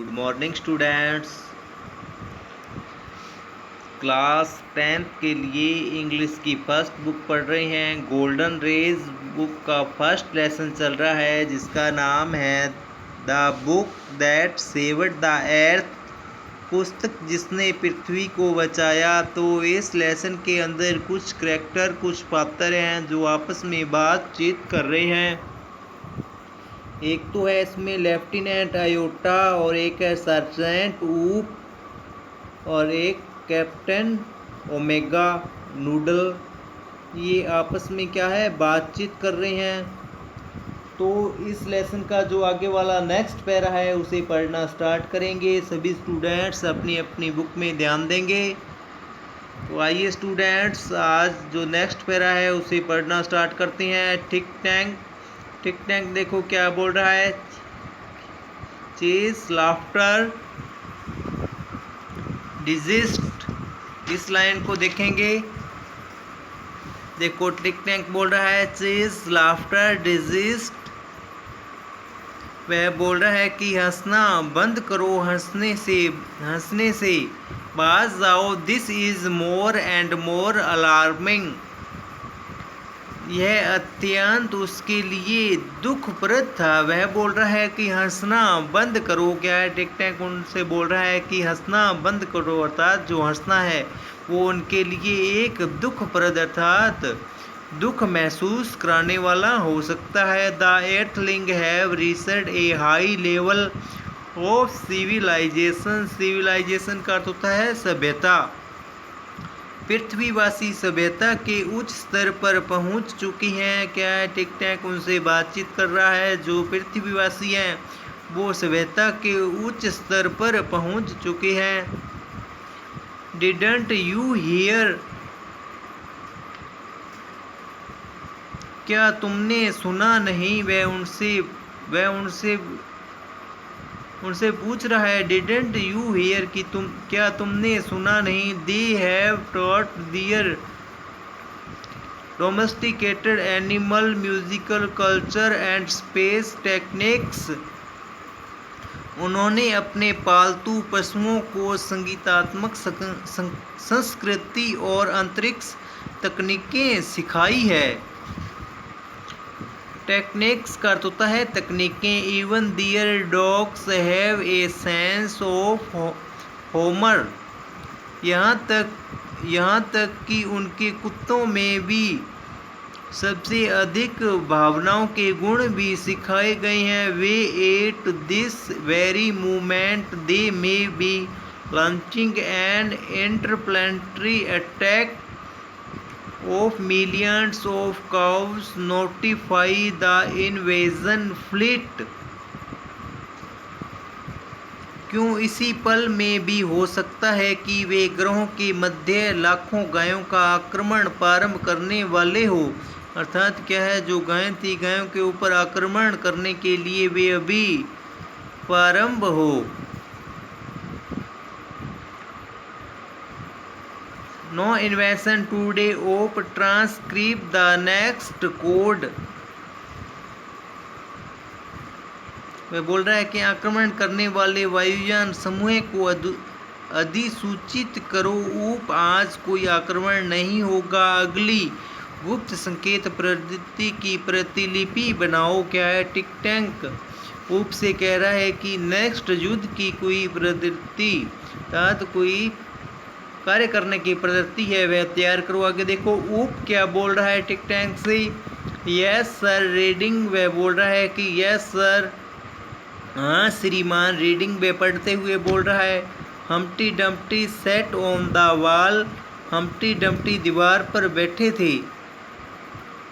Good morning students. Class 10th के लिए English की फर्स्ट बुक पढ़ रहे हैं। गोल्डन रेज बुक का फर्स्ट लेसन चल रहा है जिसका नाम है the book that saved the earth, पुस्तक जिसने पृथ्वी को बचाया। तो इस लेसन के अंदर कुछ करैक्टर, कुछ पात्र हैं जो आपस में बातचीत कर रहे हैं। एक तो है इसमें लेफ्टिनेंट आयोटा और एक है सर्जेंट ऊप और एक कैप्टन ओमेगा नूडल। ये आपस में क्या है, बातचीत कर रहे हैं। तो इस लेसन का जो आगे वाला नेक्स्ट पैरा है उसे पढ़ना स्टार्ट करेंगे। सभी स्टूडेंट्स अपनी अपनी बुक में ध्यान देंगे। तो आइए स्टूडेंट्स, आज जो नेक्स्ट पैरा है उसे पढ़ना स्टार्ट करते हैं। ठीक टैंक देखो क्या बोल रहा है। चेस लाफ्टर डिजिस्ट, इस लाइन को देखेंगे। देखो टिक टैंक बोल रहा है चेस लाफ्टर डिजिस्ट। वह बोल रहा है कि हंसना बंद करो, हंसने से बाज जाओ। This is more and more alarming, यह अत्यंत उसके लिए दुखप्रद था। वह बोल रहा है कि हंसना बंद करो। क्या है, टिक टैंक उनसे बोल रहा है कि हंसना बंद करो, अर्थात जो हंसना है वो उनके लिए एक दुखप्रद अर्थात दुख महसूस कराने वाला हो सकता है। The earthling have reached a high level of civilization, civilization का अर्थ होता है सभ्यता। पृथ्वीवासी सभ्यता के उच्च स्तर पर पहुंच चुकी हैं। क्या है, टिक टैंक उनसे बातचीत कर रहा है। जो पृथ्वीवासी हैं वो सभ्यता के उच्च स्तर पर पहुंच चुके हैं। डिडंट यू हियर, क्या तुमने सुना नहीं। वह उनसे पूछ रहा है डिडंट यू हियर कि क्या तुमने सुना नहीं। They have taught their domesticated animal musical culture and space techniques, उन्होंने अपने पालतू पशुओं को संगीतात्मक संस्कृति और अंतरिक्ष तकनीकें सिखाई है। टेक्निक्स का अर्थ होता है तकनीकें। Even their dogs have a sense of humour, यहाँ तक कि उनके कुत्तों में भी सबसे अधिक भावनाओं के गुण भी सिखाए गए हैं। वे at this very moment they may be launching an interplanetary attack of millions of cows, notify the invasion fleet। क्यों इसी पल में भी हो सकता है कि वे ग्रहों के मध्य लाखों गायों का आक्रमण प्रारंभ करने वाले हो, अर्थात क्या है, जो गायें थी गायों के ऊपर आक्रमण करने के लिए वे अभी प्रारंभ हो। No invention today of transcribe the next code, वह बोल रहा है कि आक्रमण करने वाले वायुयान समूह को अधिसूचित करो। ऊप आज कोई आक्रमण नहीं होगा। अगली गुप्त संकेत प्रवृत्ति की प्रतिलिपि बनाओ। क्या है, टिक टैंक ऊप से कह रहा है कि नेक्स्ट युद्ध की कोई प्रवृत्ति अर्थात कोई कार्य करने की प्रवृत्ति है वह तैयार करो। आगे देखो ऊप क्या बोल रहा है टिक टैंक से। यस सर रीडिंग, वह बोल रहा है कि यस सर, हाँ श्रीमान। रीडिंग वे पढ़ते हुए बोल रहा है। Humpty Dumpty set on the wall, Humpty Dumpty दीवार पर बैठे थे।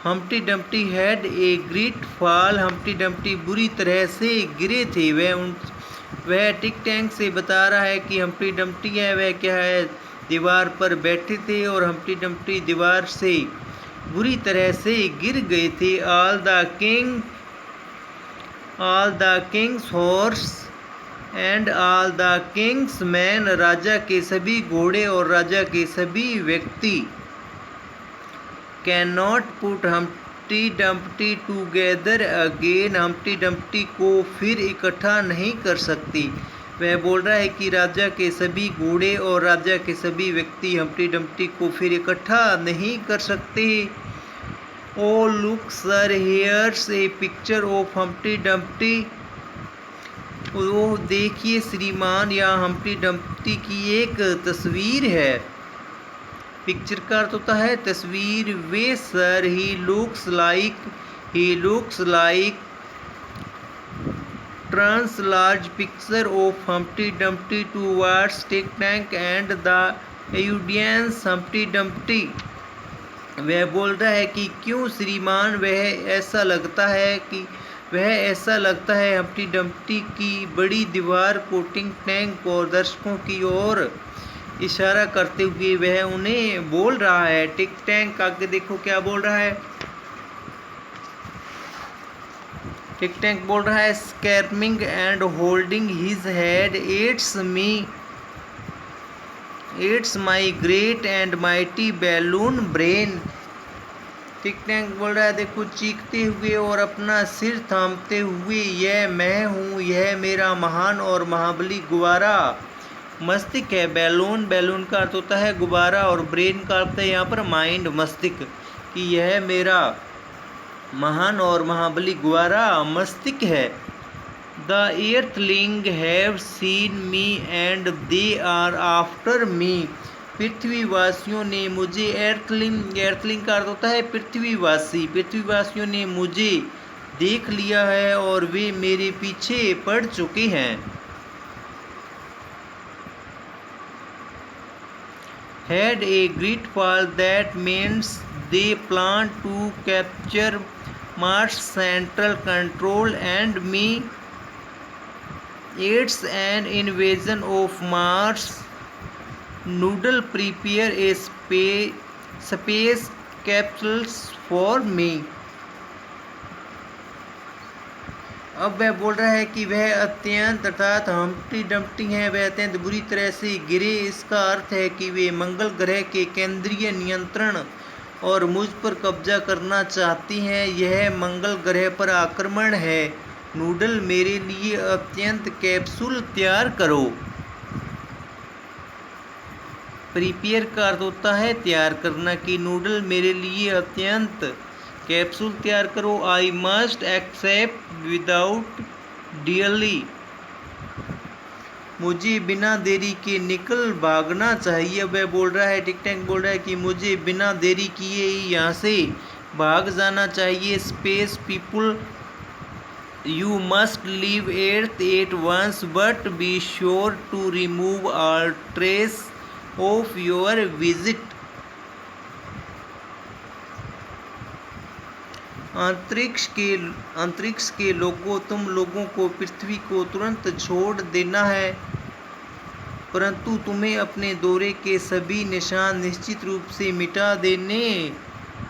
Humpty Dumpty had a great fall, Humpty Dumpty बुरी तरह से गिरे थे। वह टिक टैंक से बता रहा है कि हम्प्टी डम्प्टी है वह क्या है, दीवार पर बैठे थे और हम्प्टी डम्प्टी दीवार से बुरी तरह से गिर गए थे। All the king's horse and all the king's man, राजा के सभी घोड़े और राजा के सभी व्यक्ति। Can not put Humpty Dumpty together again, Humpty Dumpty को फिर इकट्ठा नहीं कर सकती। वह बोल रहा है कि राजा के सभी घोड़े और राजा के सभी व्यक्ति हम्प्टी डम्प्टी को फिर इकट्ठा नहीं कर सकते। Oh look sir, here's a picture of Humpty Dumpty. वो देखिए श्रीमान, यहाँ हम्प्टी डम्प्टी की एक तस्वीर है। पिक्चर का अर्थ होता है तस्वीर। वे sir, he looks like turns large picture of Humpty Dumpty towards Tick Tank and the audience. Humpty Dumpty वह बोल रहा है कि क्यों श्रीमान, वह ऐसा लगता है हम्प्टी डम्प्टी की बड़ी दीवार को टिंक टैंक और दर्शकों की ओर इशारा करते हुए वह उन्हें बोल रहा है। टिक टैंक आगे देखो क्या बोल रहा है। टिक टैंक बोल रहा है screaming and holding his head, it's my great and mighty balloon brain. Tick tank बोल रहा है देखो चीखते हुए और अपना सिर थामते हुए, यह मैं हूँ, यह मेरा महान और महाबली गुब्बारा मस्तिष्क है। बैलून का अर्थ होता है गुब्बारा और ब्रेन का अर्थ है यहाँ पर माइंड, मस्तिष्क, कि यह मेरा महान और महाबली गुब्बारा मस्तिष्क है। The earthling have seen me and they are after me. पृथ्वीवासियों ने मुझे, एर्थलिंग का अर्थ होता है पृथ्वीवासियों ने मुझे देख लिया है और वे मेरे पीछे पड़ चुके हैं। Had a great fall, that means they plan to capture Mars central control and me. It's an invasion of Mars. Noodle, prepare a space capsules for me. अब वह बोल रहा है कि वह अत्यंत अर्थात हम्प्टी डम्प्टी हैं, वह अत्यंत बुरी तरह से गिरे। इसका अर्थ है कि वे मंगल ग्रह के केंद्रीय नियंत्रण और मुझ पर कब्जा करना चाहती हैं। यह मंगल ग्रह पर आक्रमण है। नूडल, मेरे लिए अत्यंत कैप्सूल तैयार करो। प्रिपेयर का अर्थ होता है तैयार करना, कि नूडल मेरे लिए अत्यंत कैप्सूल तैयार करो। I must accept without delay. मुझे बिना देरी के निकल भागना चाहिए। वह बोल रहा है, टिक टैंक बोल रहा है कि मुझे बिना देरी किए ही यहाँ से भाग जाना चाहिए। Space people, you must leave Earth at once but be sure to remove all trace of your visit. अंतरिक्ष के लोगों, तुम लोगों को पृथ्वी को तुरंत छोड़ देना है, परंतु तुम्हें अपने दौरे के सभी निशान निश्चित रूप से मिटा देने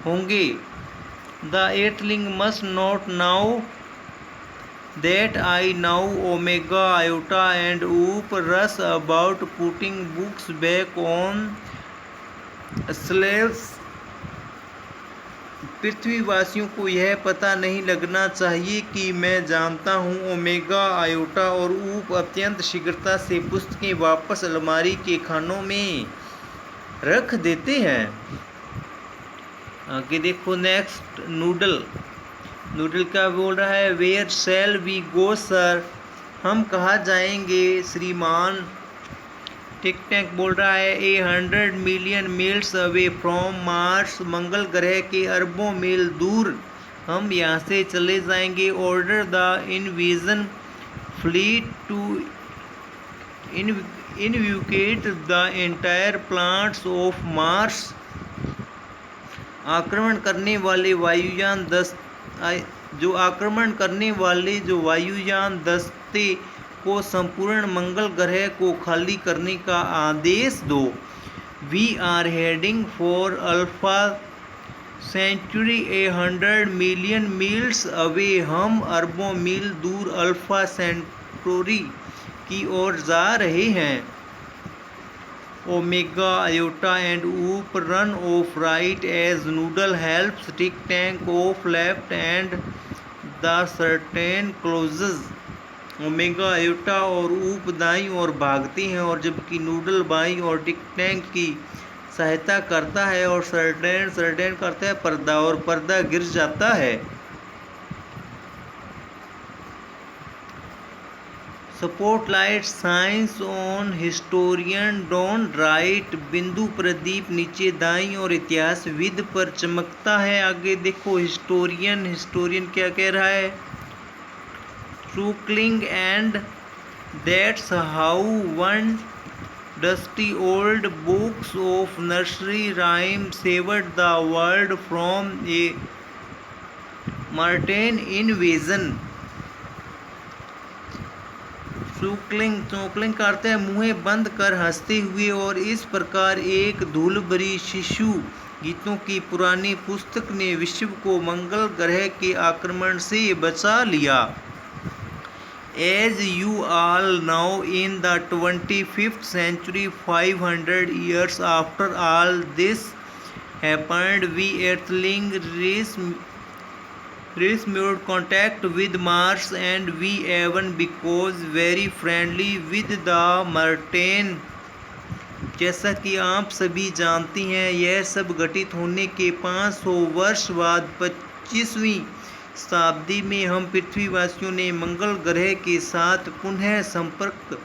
होंगे। The earthling must not know that I know omega iota and oop Russ about putting books back on shelves. पृथ्वीवासियों को यह पता नहीं लगना चाहिए कि मैं जानता हूँ ओमेगा आयोटा और ऊप अत्यंत शीघ्रता से पुस्तकें वापस अलमारी के खानों में रख देते हैं। आगे देखो नेक्स्ट, नूडल का बोल रहा है where shall we go sir, हम कहाँ जाएंगे श्रीमान। टिक टैंक बोल रहा है 100 million miles away from Mars, मंगल ग्रह के अरबों मील दूर हम यहाँ से चले जाएंगे। Order the invasion fleet to evacuate the entire planets of Mars. आक्रमण करने वाले वायुयान दस्ते को संपूर्ण मंगल ग्रह को खाली करने का आदेश दो। We are heading for Alpha Centauri 100 million miles away, हम अरबों मील दूर अल्फा सेंटोरी की ओर जा रहे हैं। Omega iota and Oop run off right edge noodle helps tick tank off left and the curtain closes. Omega, Iota और Oop दाईं ओर भागते हैं, और जबकि नूडल बाईं और टिक टैंक की सहायता करता है, और सरडेन करता है पर्दा, और पर्दा गिर जाता है। Spotlight science on historian Don Wright. बिंदु प्रदीप नीचे दाईं और इतिहासविद पर चमकता है। आगे देखो, हिस्टोरियन क्या कह रहा है? Chuckling, and that's how one dusty old books of nursery rhyme saved the world from a Martian invasion. चौकलिंग करते हैं मुँह बंद कर हंसते हुए, और इस प्रकार एक धूल भरी शिशु गीतों की पुरानी पुस्तक ने विश्व को मंगल ग्रह के आक्रमण से बचा लिया। As you all know, in the 25th century, 500 years after all this happened, we Earthlings made contact with Mars, and we even became very friendly with the Martian. जैसा कि आप सभी जानती हैं, यह सब घटित होने के 500 वर्ष बाद 25वीं शताब्दी में हम पृथ्वीवासियों ने मंगल ग्रह के साथ पुनः संपर्क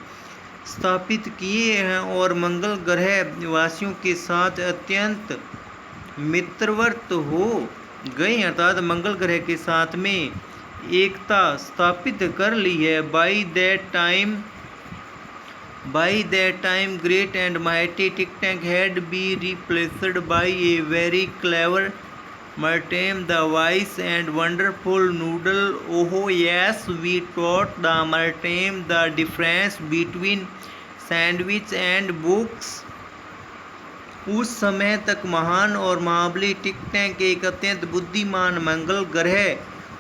स्थापित किए हैं, और मंगल ग्रह वासियों के साथ अत्यंत मित्रवत हो गए, अर्थात मंगल ग्रह के साथ में एकता स्थापित कर ली है। By that time, great and mighty Tic Tac had been replaced by a very clever Martian, the wise and wonderful Noodle. Oh yes, we taught the Martian the difference between sandwich and books. उस समय तक महान और महाबली टिक टैक एक अत्यंत बुद्धिमान मंगल ग्रह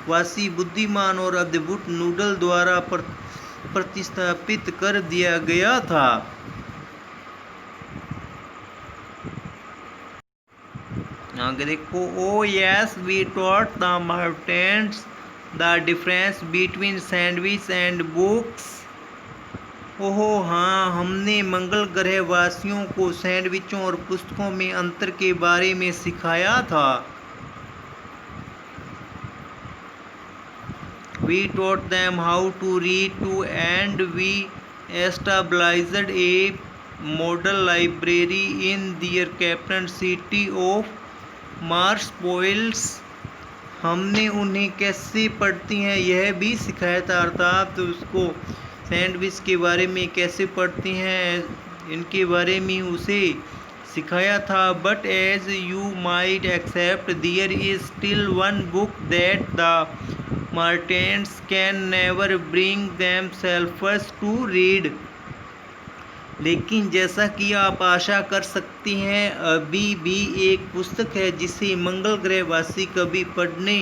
वासी बुद्धिमान और अद्भुत नूडल द्वारा प्रतिस्थापित कर दिया गया था। आगे देखो, oh yes we taught the Martians the difference between sandwich and books. ओहो हाँ, हमने मंगल ग्रह वासियों को सैंडविचों और पुस्तकों में अंतर के बारे में सिखाया था। We taught them how to read too, and we established a model library in their capital city of Marsopolis. हमने उन्हें कैसे पढ़ती हैं यह भी सिखाया था, अर्थात उसको सैंडविच के बारे में कैसे पढ़ती हैं इनके बारे में उसे सिखाया था। But as you might expect there is still one book that the Martians can never bring themselves to read. लेकिन जैसा कि आप आशा कर सकती हैं, अभी भी एक पुस्तक है जिसे मंगल ग्रह वासी कभी पढ़ने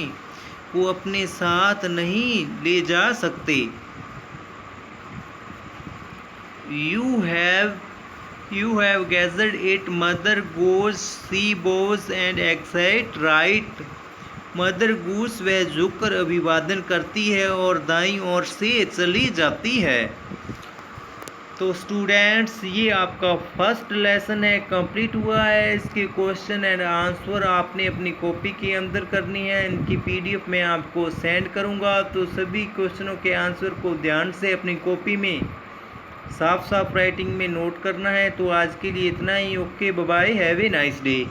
को अपने साथ नहीं ले जा सकते। You have gathered it. Mother goose, she bows and excites, right? Mother goose वह झुककर अभिवादन करती है और दाईं ओर से चली जाती है। तो स्टूडेंट्स, ये आपका फर्स्ट लेसन है, कंप्लीट हुआ है। इसके क्वेश्चन एंड आंसर आपने अपनी कॉपी के अंदर करनी है। इनकी पीडीएफ मैं आपको सेंड करूंगा, तो सभी क्वेश्चनों के आंसर को ध्यान से अपनी कॉपी में साफ राइटिंग में नोट करना है। तो आज के लिए इतना ही। Okay, bye bye, have a nice day.